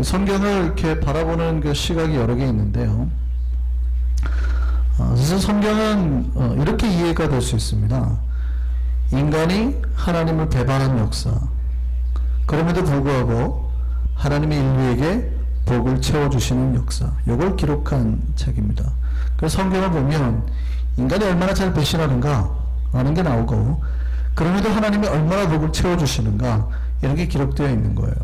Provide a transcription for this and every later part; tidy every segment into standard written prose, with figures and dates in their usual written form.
성경을 이렇게 바라보는 그 시각이 여러 개 있는데요. 그래서 성경은 이렇게 이해가 될 수 있습니다. 인간이 하나님을 배반한 역사, 그럼에도 불구하고 하나님이 인류에게 복을 채워주시는 역사, 이걸 기록한 책입니다. 그래서 성경을 보면 인간이 얼마나 잘 배신하는가 하는 게 나오고, 그럼에도 하나님이 얼마나 복을 채워주시는가 이런 게 기록되어 있는 거예요.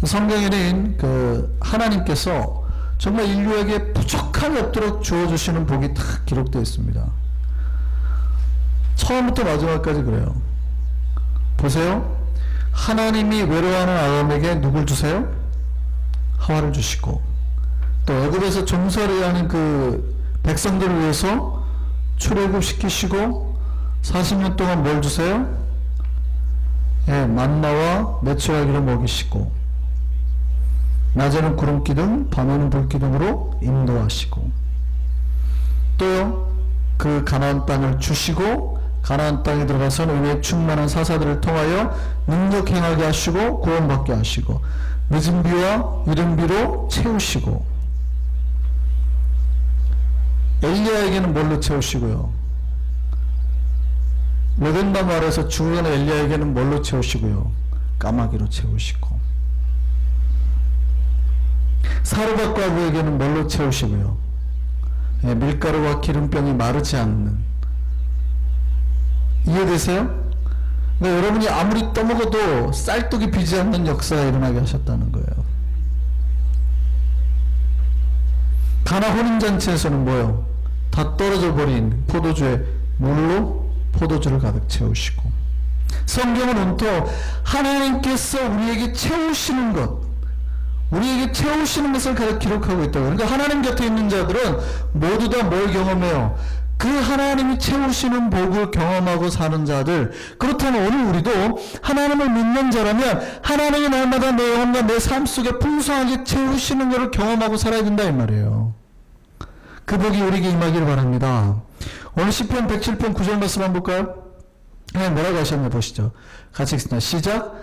성경에는 그 하나님께서 정말 인류에게 부족함이 없도록 주어주시는 복이 다 기록되어 있습니다. 처음부터 마지막까지 그래요. 보세요. 하나님이 외로워하는 아담에게 누굴 주세요? 하와를 주시고, 또 애굽에서 종살이 하는 그 백성들을 위해서 출애굽시키시고 40년 동안 뭘 주세요? 만나와 메추라기를 먹이시고, 낮에는 구름기둥, 밤에는 불기둥으로 인도하시고, 또요, 그 가나안 땅을 주시고 가나안 땅에 들어가서는 은혜에 충만한 사사들을 통하여 능력 행하게 하시고 구원받게 하시고 늦은 비와 이른 비로 채우시고, 엘리야에게는 뭘로 채우시고요? 로덴나무 아래에서 죽어가는 엘리야에게는 뭘로 채우시고요? 까마귀로 채우시고, 사르밧과 아부에게는 뭘로 채우시고요? 밀가루와 기름병이 마르지 않는. 이해되세요? 그러니까 여러분이 아무리 떠먹어도 쌀떡이 비지 않는 역사가 일어나게 하셨다는 거예요. 가나 혼인잔치에서는 뭐예요? 다 떨어져 버린 포도주에 물로 포도주를 가득 채우시고, 성경은 온통 하나님께서 우리에게 채우시는 것, 우리에게 채우시는 것을 가득 기록하고 있다고. 그러니까 하나님 곁에 있는 자들은 모두 다 뭘 경험해요? 그 하나님이 채우시는 복을 경험하고 사는 자들. 그렇다면 오늘 우리도 하나님을 믿는 자라면 하나님이 날마다 내 영혼과 내 삶 속에 풍성하게 채우시는 것을 경험하고 살아야 된다 이 말이에요. 그 복이 우리에게 임하기를 바랍니다. 오늘 시편 107편 9절 말씀 한번 볼까요? 뭐라고 하셨나 보시죠. 같이 읽습니다. 시작.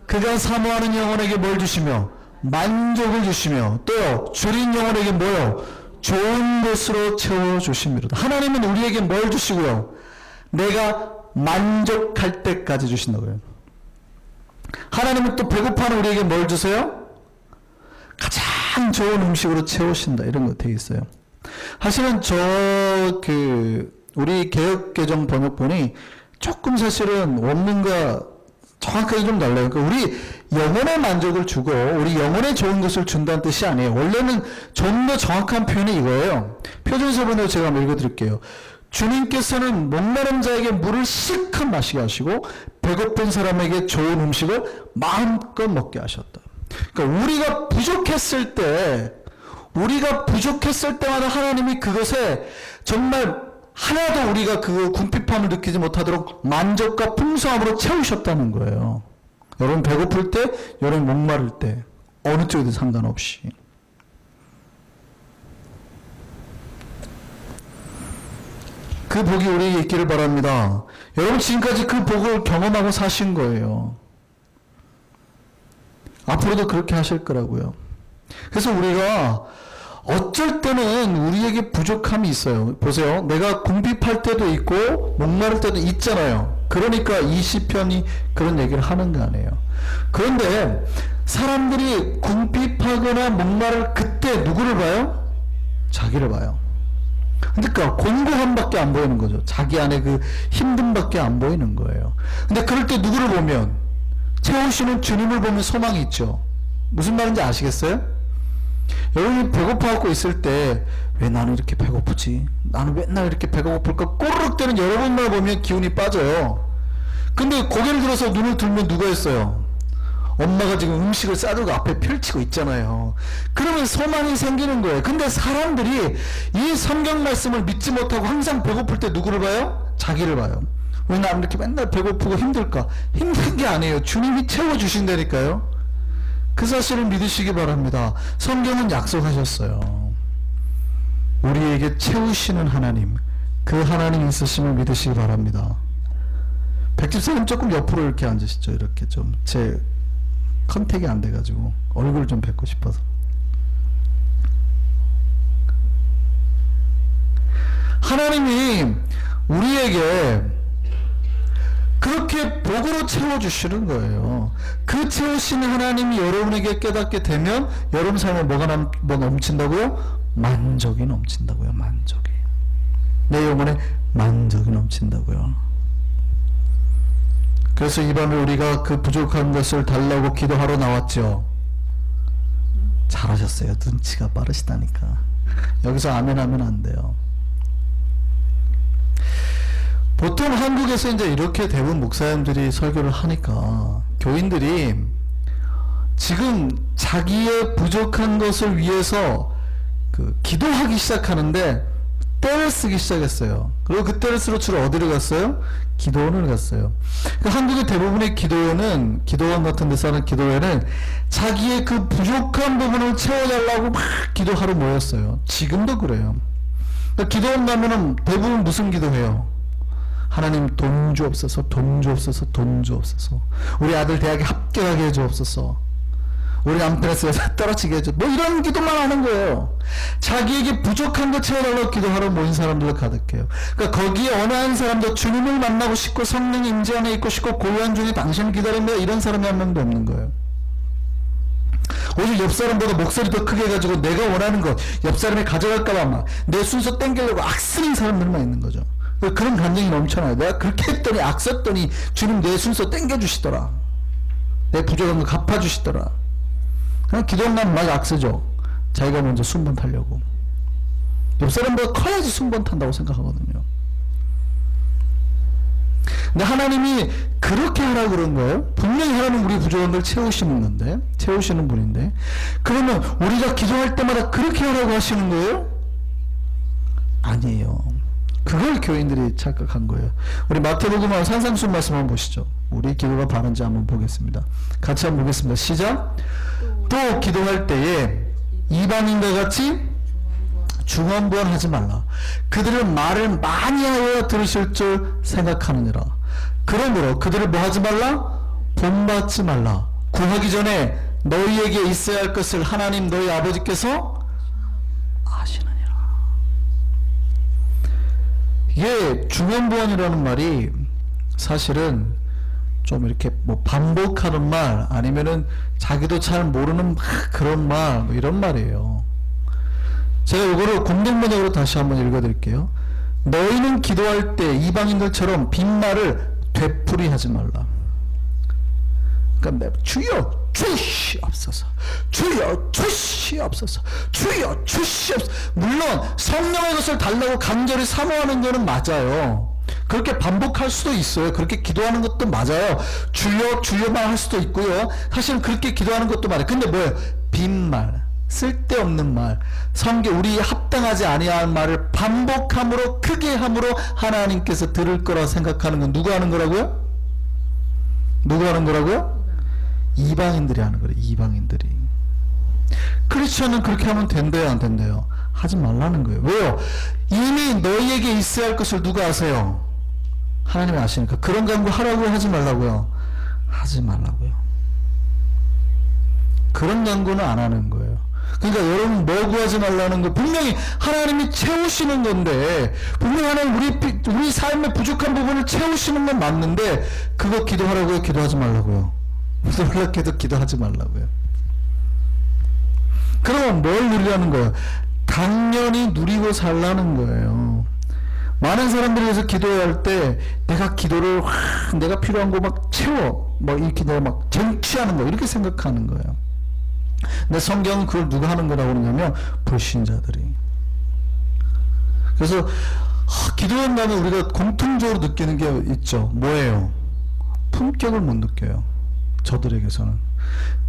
그가 사모하는 영혼에게 뭘 주시며 만족을 주시며, 또요 줄인 영혼에게 뭐요? 좋은 것으로 채워주십니다. 하나님은 우리에게 뭘 주시고요? 내가 만족할 때까지 주신다고요. 하나님은 또 배고파하는 우리에게 뭘 주세요? 가장 좋은 음식으로 채우신다, 이런 거 되어 있어요. 사실은 우리 개역개정 번역본이 조금 사실은 원문과 정확하게 좀 달라요. 그러니까 우리 영혼의 만족을 주고 우리 영혼에 좋은 것을 준다는 뜻이 아니에요. 원래는 좀 더 정확한 표현이 이거예요. 표준서본으로 제가 한번 읽어드릴게요. 주님께서는 목마른 자에게 물을 실컷 마시게 하시고 배고픈 사람에게 좋은 음식을 마음껏 먹게 하셨다. 그러니까 우리가 부족했을 때마다 하나님이 그것에 정말 하나도 우리가 그 궁핍함을 느끼지 못하도록 만족과 풍성함으로 채우셨다는 거예요. 여러분 배고플 때, 여러분 목마를 때, 어느 쪽이든 상관없이. 그 복이 우리에게 있기를 바랍니다. 여러분 지금까지 그 복을 경험하고 사신 거예요. 앞으로도 그렇게 하실 거라고요. 그래서 우리가 어쩔 때는 우리에게 부족함이 있어요. 보세요. 내가 궁핍할 때도 있고 목마를 때도 있잖아요. 그러니까 이 시편이 그런 얘기를 하는 거 아니에요. 그런데 사람들이 궁핍하거나 목마를 그때 누구를 봐요? 자기를 봐요. 그러니까 공고함밖에 안 보이는 거죠. 자기 안에 그 힘듦밖에 안 보이는 거예요. 근데 그럴 때 누구를 보면? 채우시는 주님을 보면 소망이 있죠. 무슨 말인지 아시겠어요? 여러분이 배고파하고 있을 때 왜 나는 이렇게 배고프지? 나는 맨날 이렇게 배가 고플까? 꼬르륵 대는 여러분만 보면 기운이 빠져요. 근데 고개를 들어서 눈을 들면 누가 있어요? 엄마가 지금 음식을 싸들고 앞에 펼치고 있잖아요. 그러면 소망이 생기는 거예요. 근데 사람들이 이 성경 말씀을 믿지 못하고 항상 배고플 때 누구를 봐요? 자기를 봐요. 왜 나는 이렇게 맨날 배고프고 힘들까? 힘든 게 아니에요. 주님이 채워주신다니까요. 그 사실을 믿으시기 바랍니다. 성경은 약속하셨어요. 우리에게 채우시는 하나님, 그 하나님 있으심을 믿으시기 바랍니다. 백집사님 조금 옆으로 이렇게 앉으시죠. 이렇게 좀 제 컨택이 안 돼가지고 얼굴 좀 뵙고 싶어서. 하나님이 우리에게 그렇게 복으로 채워주시는 거예요. 그 채우시는 하나님이 여러분에게 깨닫게 되면 여러분 삶에 뭐가 넘친다고요? 만족이 넘친다고요. 만족이. 내 영혼에 만족이 넘친다고요. 그래서 이 밤에 우리가 그 부족한 것을 달라고 기도하러 나왔죠. 잘하셨어요. 눈치가 빠르시다니까. 여기서 아멘 하면 안 돼요. 보통 한국에서 이제 이렇게 대부분 목사님들이 설교를 하니까 교인들이 지금 자기의 부족한 것을 위해서 기도하기 시작하는데 떼를 쓰기 시작했어요. 그리고 그 떼를 쓰러 주로 어디를 갔어요? 기도원을 갔어요. 한국의 대부분의 기도회는, 기도원 같은 데서 하는 기도회는 자기의 그 부족한 부분을 채워달라고 막 기도하러 모였어요. 지금도 그래요. 기도원 가면은 대부분 무슨 기도해요? 하나님 돈 주옵소서, 돈 주옵소서, 돈 주옵소서. 우리 아들 대학에 합격하게 해주옵소서. 우리 남편의 스트레스 떨어지게 해줘. 뭐 이런 기도만 하는 거예요. 자기에게 부족한 거 채워달라고 기도하러 모인 사람들로 가득해요. 그러니까 거기에 어느 한 사람도 주님을 만나고 싶고 성령 임재 안에 있고 싶고 고요한 중에 당신을 기다립니다. 이런 사람이 한 명도 없는 거예요. 오직 옆 사람보다 목소리 더 크게 해가지고 내가 원하는 것 옆 사람이 가져갈까봐 막 내 순서 땡기려고 악쓰는 사람들만 있는 거죠. 그런 감정이 넘쳐나요. 내가 그렇게 했더니 악썼더니 주님 내 순서 땡겨주시더라. 내 부족한 거 갚아주시더라. 그냥 기도하면 막 악쓰죠. 자기가 먼저 순번 타려고. 옆 사람보다 커야지 순번 탄다고 생각하거든요. 근데 하나님이 그렇게 하라고 그런 거예요. 분명히 하나님 우리 부족한 걸 채우시는 건데, 채우시는 분인데, 그러면 우리가 기도할 때마다 그렇게 하라고 하시는 거예요? 아니에요. 그걸 교인들이 착각한 거예요. 우리 마태복음 산상수훈 말씀 한번 보시죠. 우리 기도가 바른지 한번 보겠습니다. 같이 한번 보겠습니다. 시작. 또 기도할 때에 이방인과 같이 중언부언하지 말라. 그들은 말을 많이 하여 들으실 줄 생각하느니라. 그러므로 그들을 뭐 하지 말라? 본받지 말라. 구하기 전에 너희에게 있어야 할 것을 하나님 너희 아버지께서 아시느니라. 이게 중언부언이라는 말이 사실은 좀 이렇게 뭐 반복하는 말 아니면은 자기도 잘 모르는 그런 말 뭐 이런 말이에요. 제가 이거를 공동번역으로 다시 한번 읽어드릴게요. 너희는 기도할 때 이방인들처럼 빈말을 되풀이하지 말라. 그러니까 주여 주시옵소서, 주여 주시옵소서, 주여 주시옵소서. 물론 성령의 것을 달라고 간절히 사모하는 거는 맞아요. 그렇게 반복할 수도 있어요. 그렇게 기도하는 것도 맞아요. 주여 주여만 할 수도 있고요. 사실은 그렇게 기도하는 것도 맞아요. 근데 뭐예요? 빈말, 쓸데없는 말, 성경 우리에 합당하지 아니한 말을 반복함으로 크게 함으로 하나님께서 들을 거라 생각하는 건 누가 하는 거라고요? 누가 하는 거라고요? 이방인들이 하는 거예요. 이방인들이. 크리스천은 그렇게 하면 된대요, 안 된대요? 하지 말라는 거예요. 왜요? 이미 너희에게 있어야 할 것을 누가 아세요? 하나님이 아시니까. 그런 간구 하라고 하지 말라고요? 하지 말라고요. 그런 간구는 안 하는 거예요. 그러니까 여러분 뭐 구하지 말라는 거 분명히 하나님이 채우시는 건데, 분명히 하나님 우리 삶의 부족한 부분을 채우시는 건 맞는데 그거 기도하라고요? 기도하지 말라고요? 놀랍게도 기도하지 말라고요. 그러면 뭘 누리라는 거예요? 당연히 누리고 살라는 거예요. 많은 사람들이 그래서 기도할 때 내가 기도를 내가 필요한 거 막 채워 막 이렇게 내가 막 쟁취하는 거 이렇게 생각하는 거예요. 근데 성경은 그걸 누가 하는 거라고 그러냐면 불신자들이. 그래서 기도한다면 우리가 공통적으로 느끼는 게 있죠. 뭐예요? 품격을 못 느껴요. 저들에게서는.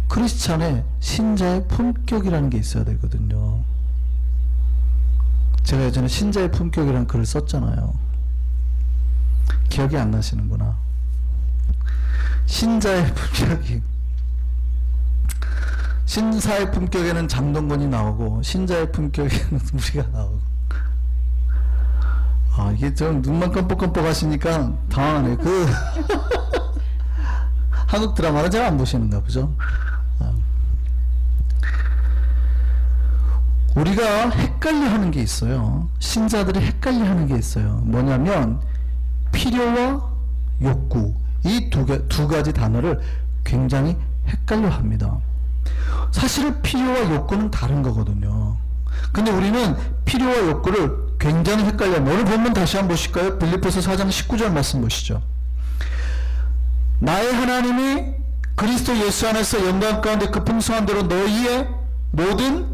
크리스찬의 신자의 품격이라는 게 있어야 되거든요. 제가 예전에 신자의 품격이라는 글을 썼잖아요. 기억이 안 나시는구나. 신자의 품격이, 신사의 품격에는 장동건이 나오고 신자의 품격에는 우리가 나오고. 아, 이게 좀 눈만 깜빡깜빡 하시니까 당황하네. 한국 드라마는 잘 안 보시는가 보죠? 우리가 헷갈려 하는 게 있어요. 신자들이 헷갈려 하는 게 있어요. 뭐냐면 필요와 욕구, 이 두 가지 단어를 굉장히 헷갈려 합니다. 사실은 필요와 욕구는 다른 거거든요. 근데 우리는 필요와 욕구를 굉장히 헷갈려 합니다. 오늘 본문 다시 한번 보실까요? 빌립보서 4장 19절 말씀 보시죠. 나의 하나님이 그리스도 예수 안에서 영광 가운데 그 풍성한 대로 너희의 모든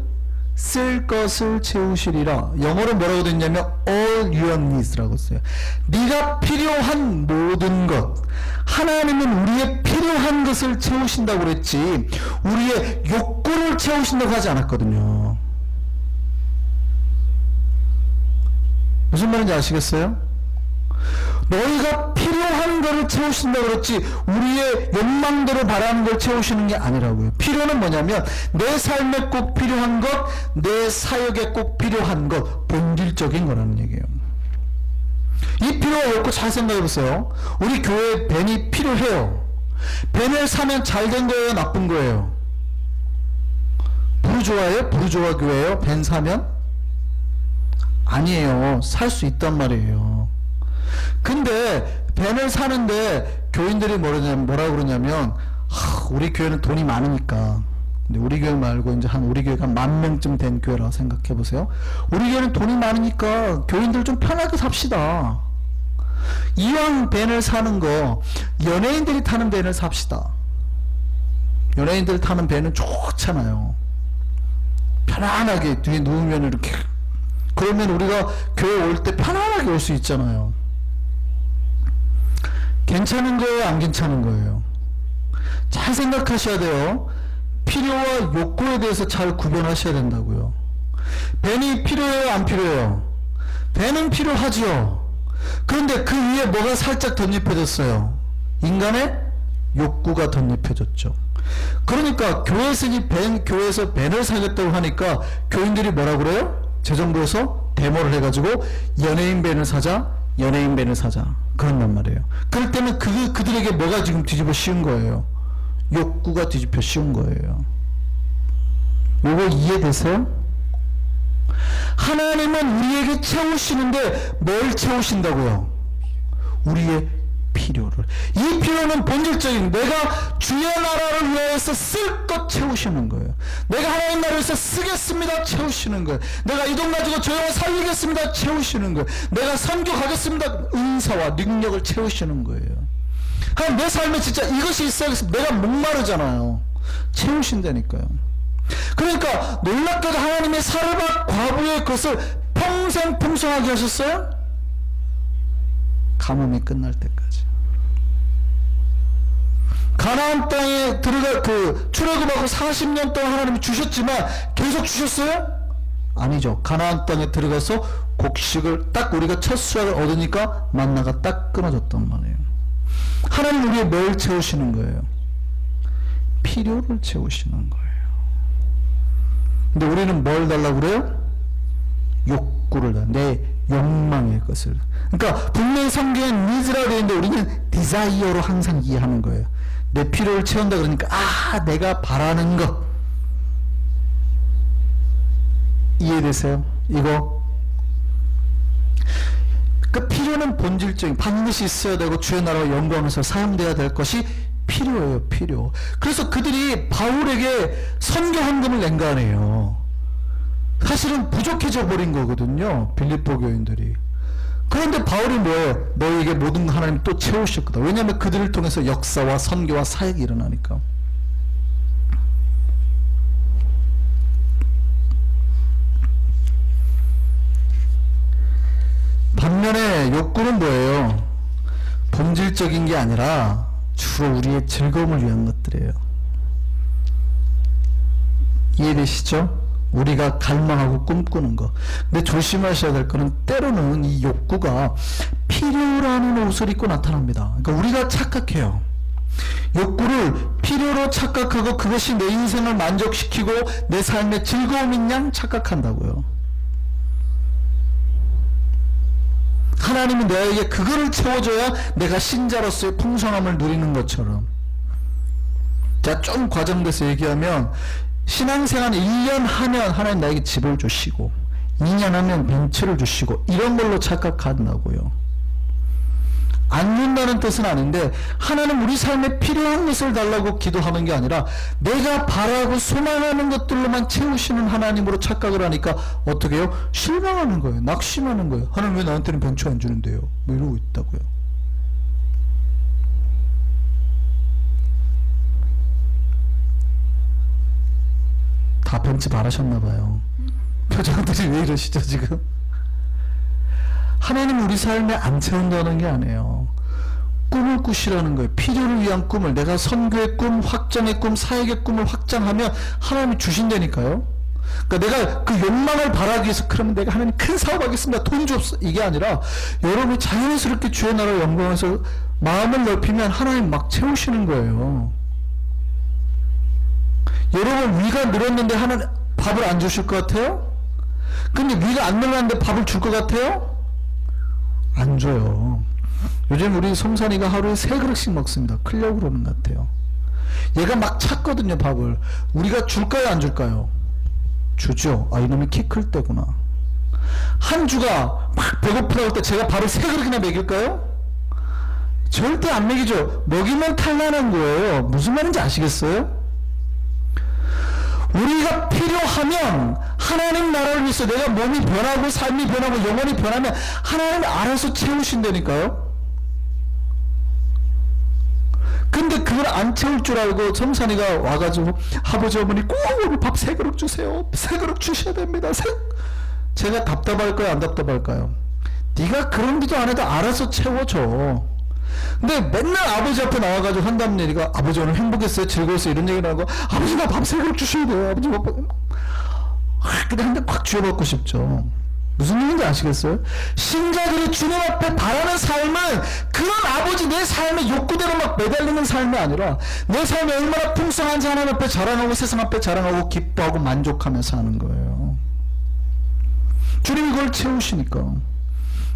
쓸 것을 채우시리라. 영어로 뭐라고 됐냐면 all your needs라고 써요. 네가 필요한 모든 것. 하나님은 우리의 필요한 것을 채우신다고 그랬지 우리의 욕구를 채우신다고 하지 않았거든요. 무슨 말인지 아시겠어요? 너희가 필요한 것을 채우신다고 그랬지 우리의 욕망대로 바라는 걸 채우시는 게 아니라고요. 필요는 뭐냐면 내 삶에 꼭 필요한 것, 내 사역에 꼭 필요한 것, 본질적인 거라는 얘기예요. 이 필요와 욕구 잘 생각해 보세요. 우리 교회에 벤이 필요해요. 벤을 사면 잘된 거예요, 나쁜 거예요? 부르주아예요? 부르주아 교회예요? 벤 사면? 아니에요. 살 수 있단 말이에요. 근데 벤을 사는데 교인들이 뭐라고 그러냐면 우리 교회는 돈이 많으니까. 근데 우리 교회 말고 이제 우리 교회가 10,000명쯤 된 교회라고 생각해 보세요. 우리 교회는 돈이 많으니까 교인들 좀 편하게 삽시다. 이왕 벤을 사는 거 연예인들이 타는 벤을 삽시다. 연예인들 타는 벤은 좋잖아요. 편안하게 뒤에 누우면 이렇게, 그러면 우리가 교회 올 때 편안하게 올 수 있잖아요. 괜찮은 거예요, 안 괜찮은 거예요? 잘 생각하셔야 돼요. 필요와 욕구에 대해서 잘 구별하셔야 된다고요. 벤이 필요해요, 안 필요해요? 벤은 필요하지요. 그런데 그 위에 뭐가 살짝 덧입혀졌어요? 인간의 욕구가 덧입혀졌죠. 그러니까 교회에서 벤을 사겠다고 하니까 교인들이 뭐라 그래요? 재정부에서 데모를 해가지고 연예인 벤을 사자, 연예인 벤을 사자, 그런단 말이에요. 그럴 때는 그들에게 뭐가 지금 뒤집어 씌운 거예요? 욕구가 뒤집혀 씌운 거예요. 이거 이해되세요? 하나님은 우리에게 채우시는데 뭘 채우신다고요? 우리의 필요를. 이 필요는 본질적인, 내가 주의 나라를 위해서 쓸 것 채우시는 거예요. 내가 하나님 나라를 위해서 쓰겠습니다, 채우시는 거예요. 내가 이 돈 가지고 저 영혼 살리겠습니다, 채우시는 거예요. 내가 선교 가겠습니다, 은사와 능력을 채우시는 거예요. 그럼 내 삶에 진짜 이것이 있어야겠습니다. 내가 목마르잖아요. 채우신다니까요. 그러니까 놀랍게도 하나님의 사르밧 과부의 것을 평생 풍성하게 하셨어요? 가뭄이 끝날 때까지. 가나안 땅에 출애굽하고 40년 동안 하나님이 주셨지만 계속 주셨어요? 아니죠. 가나안 땅에 들어가서 곡식을 딱 우리가 첫 수확을 얻으니까 만나가 딱 끊어졌단 말이에요. 하나님 우리의 뭘 채우시는 거예요? 필요를 채우시는 거예요. 근데 우리는 뭘 달라고 그래요? 욕구를 달, 내 욕망의 것을. 그러니까 분명히 성경에 needs라고 되어 있는데 우리는 desire로 항상 이해하는 거예요. 내 필요를 채운다 그러니까 내가 바라는 것. 이해되세요? 이거 그 필요는 본질적인, 반드시 있어야 되고 주의 나라와 영광에서 사용돼야 될 것이 필요해요. 필요. 그래서 그들이 바울에게 선교 헌금을 낸 거 아니에요. 사실은 부족해져 버린 거거든요, 빌립보 교인들이. 그런데 바울이 뭐예요? 너에게 모든 거 하나님 또 채우실 거다. 왜냐하면 그들을 통해서 역사와 선교와 사역이 일어나니까. 반면에 욕구는 뭐예요? 본질적인 게 아니라 주로 우리의 즐거움을 위한 것들이에요. 이해되시죠? 우리가 갈망하고 꿈꾸는 거. 근데 조심하셔야 될 거는 때로는 이 욕구가 필요라는 옷을 입고 나타납니다. 그러니까 우리가 착각해요. 욕구를 필요로 착각하고 그것이 내 인생을 만족시키고 내 삶의 즐거움인 양 착각한다고요. 하나님은 내게 그거를 채워줘야 내가 신자로서의 풍성함을 누리는 것처럼. 자, 좀 과장돼서 얘기하면 신앙생활 1년 하면 하나님 나에게 집을 주시고 2년 하면 벤츠를 주시고 이런 걸로 착각한다고요. 안 준다는 뜻은 아닌데 하나님 우리 삶에 필요한 것을 달라고 기도하는 게 아니라 내가 바라고 소망하는 것들로만 채우시는 하나님으로 착각을 하니까 어떻게 해요? 실망하는 거예요. 낙심하는 거예요. 하나님 왜 나한테는 벤츠 안 주는데요? 뭐 이러고 있다고요. 다 벤츠 바라셨나봐요. 표정들이 왜 이러시죠 지금? 하나님 우리 삶에 안 채운다는 게 아니에요. 꿈을 꾸시라는 거예요. 필요를 위한 꿈을, 내가 선교의 꿈, 확장의 꿈, 사역의 꿈을 확장하면 하나님이 주신다니까요. 그러니까 내가 그 욕망을 바라기 위해서 그러면 내가 하나님 큰 사업하겠습니다. 돈 줍소. 이게 아니라 여러분이 자연스럽게 주의 나라 영광에서 마음을 넓히면 하나님 막 채우시는 거예요. 여러분 위가 늘었는데 하나님 밥을 안 주실 것 같아요? 근데 위가 안 늘었는데 밥을 줄 것 같아요? 안 줘요. 요즘 우리 성산이가 하루에 3그릇씩 먹습니다. 크려고 그러는 것 같아요. 얘가 막 찾거든요, 밥을. 우리가 줄까요, 안 줄까요? 주죠. 아, 이놈이 키 클 때구나. 한 주가 막 배고프다 할 때 제가 밥을 3그릇이나 먹일까요? 절대 안 먹이죠. 먹이면 탈난한 거예요. 무슨 말인지 아시겠어요? 우리가 필요하면 하나님 나라를 위해서 내가 몸이 변하고 삶이 변하고 영혼이 변하면 하나님이 알아서 채우신다니까요. 근데 그걸 안 채울 줄 알고 성산이가 와가지고 아버지 어머니 꼭 우리 밥 3그릇 주세요. 3그릇 주셔야 됩니다. 제가 답답할까요? 안 답답할까요? 네가 그런 기도 안 해도 알아서 채워줘. 근데 맨날 아버지 앞에 나와가지고 한다는 얘기가 아버지 오늘 행복했어요? 즐거웠어요? 이런 얘기를 하고 아버지 나 밥 3그릇 주셔야 돼요. 아버지 밥 그냥 한 대 팍 쥐어받고 싶죠. 무슨 얘기인지 아시겠어요? 신자들이 주님 앞에 바라는 삶은 그런 아버지 내 삶의 욕구대로 막 매달리는 삶이 아니라 내 삶이 얼마나 풍성한지 하나님 앞에 자랑하고 세상 앞에 자랑하고 기뻐하고 만족하며 사는 거예요. 주님이 그걸 채우시니까.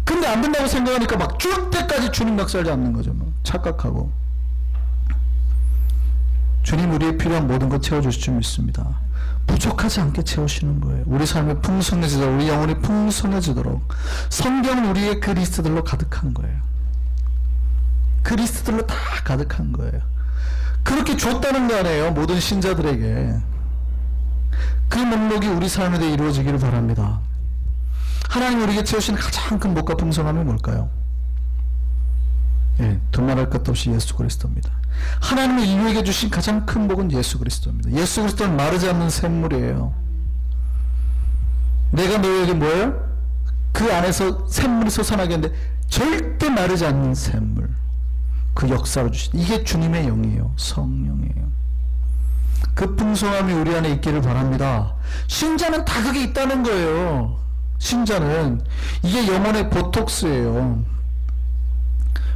근데 안 된다고 생각하니까 막 줄 때까지 주님 멱살 잡는 거죠. 뭐. 착각하고. 주님 우리의 필요한 모든 것 채워주실 줄 믿습니다. 부족하지 않게 채우시는 거예요. 우리 삶이 풍성해지도록, 우리 영혼이 풍성해지도록 성경은 우리의 그 리스트들로 가득한 거예요. 그 리스트들로 다 가득한 거예요. 그렇게 줬다는 거 아니에요. 모든 신자들에게. 그 목록이 우리 삶에 대해 이루어지기를 바랍니다. 하나님 우리에게 채우시는 가장 큰 복과 풍성함이 뭘까요? 예, 두말할 것도 없이 예수 그리스도입니다. 하나님이 인류에게 주신 가장 큰 복은 예수 그리스도입니다. 예수 그리스도는 마르지 않는 샘물이에요. 내가 너에게 뭐예요? 그 안에서 샘물이 솟아나게 하는데 절대 마르지 않는 샘물. 그 역사를 주신 이게 주님의 영이에요. 성령이에요. 그 풍성함이 우리 안에 있기를 바랍니다. 신자는 다 그게 있다는 거예요. 신자는 이게 영혼의 보톡스예요.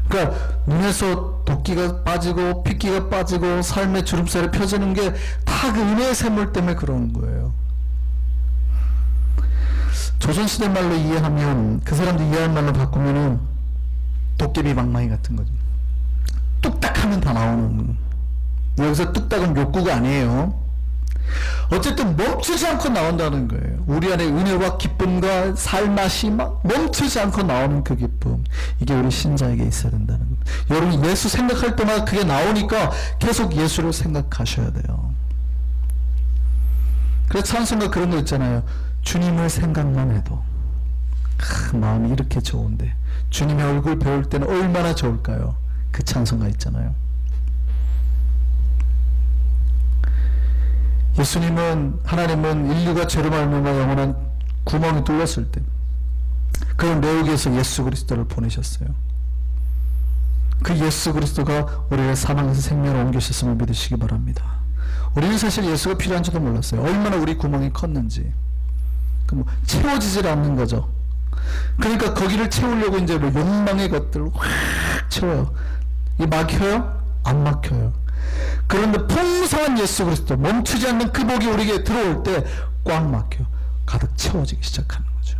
그러니까 눈에서 도끼가 빠지고 핏기가 빠지고 삶의 주름살이 펴지는 게 다 그 은혜의 샘물 때문에 그러는 거예요. 조선시대 말로 이해하면 그 사람들 이해할 말로 바꾸면은 도깨비 방망이 같은 거죠. 뚝딱 하면 다 나오는. 여기서 뚝딱은 욕구가 아니에요. 어쨌든 멈추지 않고 나온다는 거예요. 우리 안에 은혜와 기쁨과 살맛이 막 멈추지 않고 나오는 그 기쁨. 이게 우리 신자에게 있어야 된다는 겁니다. 여러분 예수 생각할 때마다 그게 나오니까 계속 예수를 생각하셔야 돼요. 그래서 찬송가 그런 거 있잖아요. 주님을 생각만 해도 마음이 이렇게 좋은데 주님의 얼굴 배울 때는 얼마나 좋을까요? 그 찬송가 있잖아요. 예수님은, 하나님은 인류가 죄로 말미암아 영원한 구멍이 뚫렸을 때 그걸 메우기 위해서 예수 그리스도를 보내셨어요. 그 예수 그리스도가 우리를 사망에서 생명으로 옮기셨음을 믿으시기 바랍니다. 우리는 사실 예수가 필요한지도 몰랐어요. 얼마나 우리 구멍이 컸는지. 뭐 채워지질 않는 거죠. 그러니까 거기를 채우려고 이제 뭐 욕망의 것들을 확 채워요. 이 막혀요? 안 막혀요. 그런데 풍성한 예수 그리스도, 멈추지 않는 그 복이 우리에게 들어올 때 꽉 막혀 가득 채워지기 시작하는 거죠.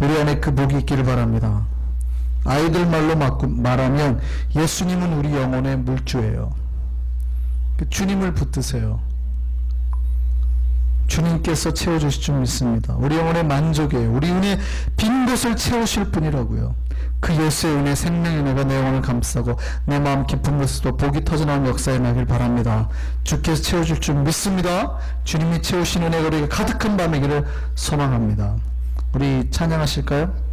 우리 안에 그 복이 있기를 바랍니다. 아이들 말로 말하면 예수님은 우리 영혼의 물주예요. 주님을 붙드세요. 주님께서 채워주실 줄 믿습니다. 우리 영혼의 만족에 우리 은혜 빈 곳을 채우실 분이라고요. 그 예수의 은혜 생명의 은혜가 내 영혼을 감싸고 내 마음 깊은 곳에서도 복이 터져나오는 역사에 나길 바랍니다. 주께서 채워줄 줄 믿습니다. 주님이 채우신 은혜가 우리에게 가득한 밤이기를 소망합니다. 우리 찬양하실까요?